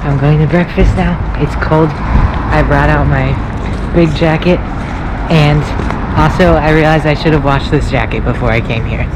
I'm going to breakfast now. It's cold. I brought out my big jacket, and also I realized I should have washed this jacket before I came here.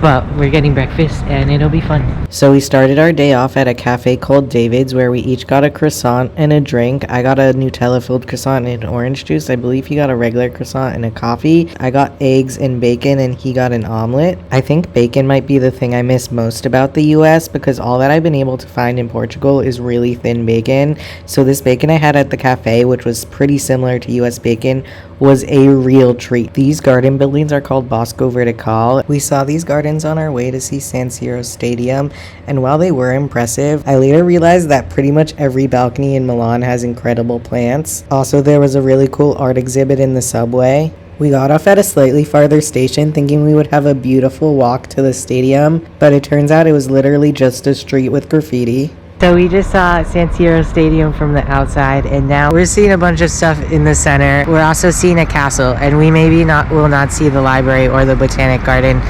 But we're getting breakfast and it'll be fun. So we started our day off at a cafe called David's, where we each got a croissant and a drink. I got a Nutella filled croissant and orange juice. I believe he got a regular croissant and a coffee. I got eggs and bacon and he got an omelet. I think bacon might be the thing I miss most about the US, because all that I've been able to find in Portugal is really thin bacon. So this bacon I had at the cafe, which was pretty similar to US bacon, was a real treat. These garden buildings are called Bosco Verticale. We saw these gardens on our way to see Siro Stadium, and while they were impressive, I later realized that pretty much every balcony in Milan has incredible plants. Also, there was a really cool art exhibit in the subway. We got off at a slightly farther station thinking we would have a beautiful walk to the stadium, but it turns out it was literally just a street with graffiti. So we just saw Siro Stadium from the outside, and now we're seeing a bunch of stuff in the center. We're also seeing a castle, and we will not see the library or the Botanic Garden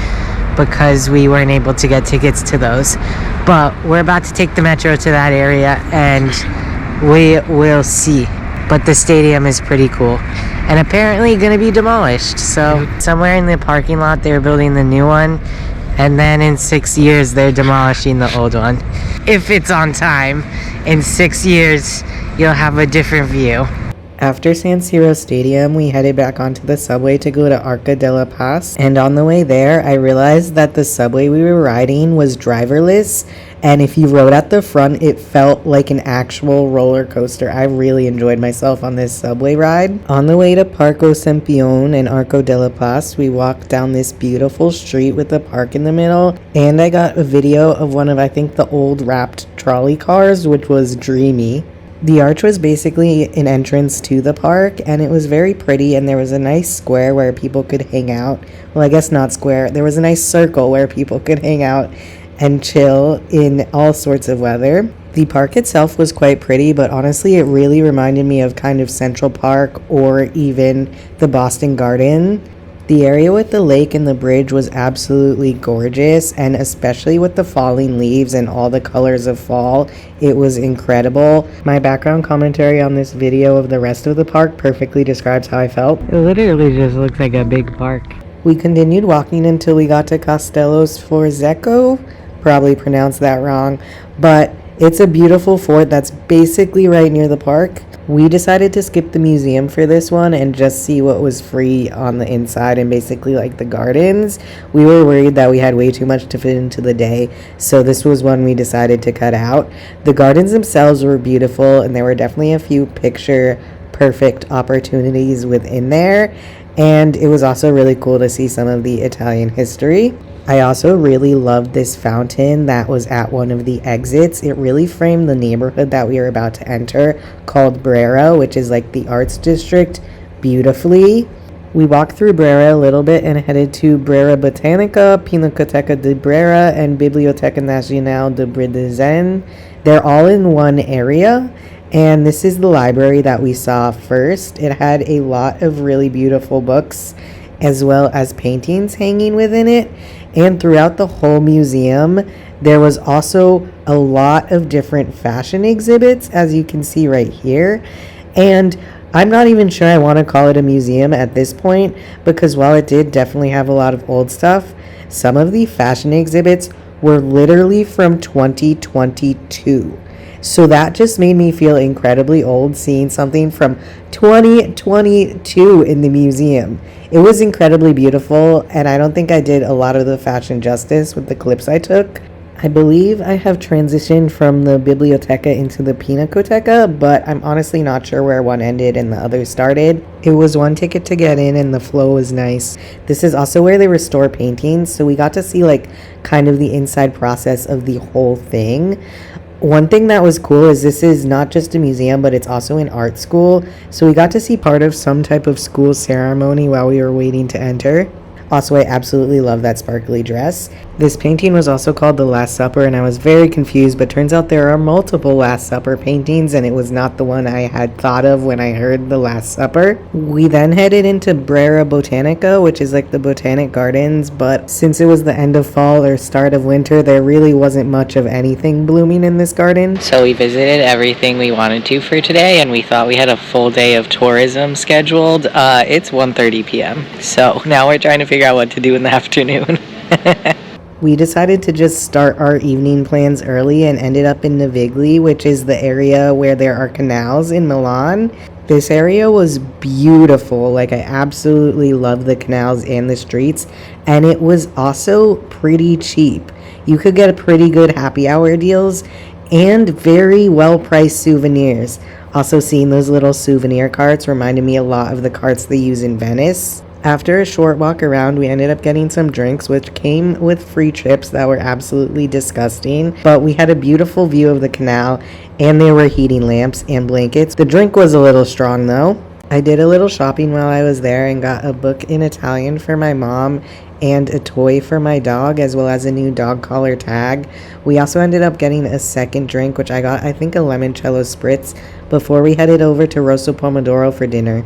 because we weren't able to get tickets to those. But we're about to take the metro to that area, and we will see. But the stadium is pretty cool, and apparently going to be demolished. So somewhere in the parking lot, they're building the new one. And then in 6 years, they're demolishing the old one. If it's on time, in 6 years, you'll have a different view. After Siro Stadium, we headed back onto the subway to go to Arco della Pace. And on the way there, I realized that the subway we were riding was driverless. And if you rode at the front, it felt like an actual roller coaster. I really enjoyed myself on this subway ride. On the way to Parco Sempione and Arco della Pace, we walked down this beautiful street with a park in the middle. And I got a video of one of, I think, the old wrapped trolley cars, which was dreamy. The arch was basically an entrance to the park, and it was very pretty, and there was a nice square where people could hang out. Well, I guess not square. There was a nice circle where people could hang out and chill in all sorts of weather. The park itself was quite pretty, but honestly it really reminded me of kind of Central Park or even the Boston Garden. The area with the lake and the bridge was absolutely gorgeous, and especially with the falling leaves and all the colors of fall, it was incredible. My background commentary on this video of the rest of the park perfectly describes how I felt. It literally just looks like a big park. We continued walking until we got to Castello Sforzesco. Probably pronounced that wrong, but it's a beautiful fort that's basically right near the park. We decided to skip the museum for this one and just see what was free on the inside and basically like the gardens. We were worried that we had way too much to fit into the day, so this was one we decided to cut out. The gardens themselves were beautiful, and there were definitely a few picture perfect opportunities within there, and it was also really cool to see some of the Italian history. I also really loved this fountain that was at one of the exits. It really framed the neighborhood that we were about to enter, called Brera, which is like the arts district, beautifully. We walked through Brera a little bit and headed to Brera Botanico, Pinacoteca di Brera, and Biblioteca Nazionale di Braidense. They're all in one area, and this is the library that we saw first. It had a lot of really beautiful books as well as paintings hanging within it. And throughout the whole museum, there was also a lot of different fashion exhibits, as you can see right here. And I'm not even sure I want to call it a museum at this point, because while it did definitely have a lot of old stuff, some of the fashion exhibits were literally from 2022. So that just made me feel incredibly old, seeing something from 2022 in the museum. It was incredibly beautiful, and I don't think I did a lot of the fashion justice with the clips I took. I believe I have transitioned from the Biblioteca into the Pinacoteca, but I'm honestly not sure where one ended and the other started. It was one ticket to get in, and the flow was nice. This is also where they restore paintings, so we got to see like kind of the inside process of the whole thing. One thing that was cool is this is not just a museum, but it's also an art school. So we got to see part of some type of school ceremony while we were waiting to enter. Also, I absolutely love that sparkly dress. This painting was also called The Last Supper, and I was very confused, but turns out there are multiple Last Supper paintings, and it was not the one I had thought of when I heard The Last Supper. We then headed into Brera Botanico, which is like the Botanic Gardens, but since it was the end of fall or start of winter, there really wasn't much of anything blooming in this garden. So we visited everything we wanted to for today, and we thought we had a full day of tourism scheduled. It's 1:30 p.m. So now we're trying to figure out what to do in the afternoon. We decided to just start our evening plans early and ended up in Navigli, which is the area where there are canals in Milan. This area was beautiful. Like, I absolutely love the canals and the streets, and it was also pretty cheap. You could get pretty good happy hour deals and very well priced souvenirs. Also, seeing those little souvenir carts reminded me a lot of the carts they use in Venice. After a short walk around, we ended up getting some drinks, which came with free chips that were absolutely disgusting. But we had a beautiful view of the canal, and there were heating lamps and blankets. The drink was a little strong, though. I did a little shopping while I was there and got a book in Italian for my mom and a toy for my dog, as well as a new dog collar tag. We also ended up getting a second drink, which I got, I think, a limoncello spritz, before we headed over to Rosso Pomodoro for dinner.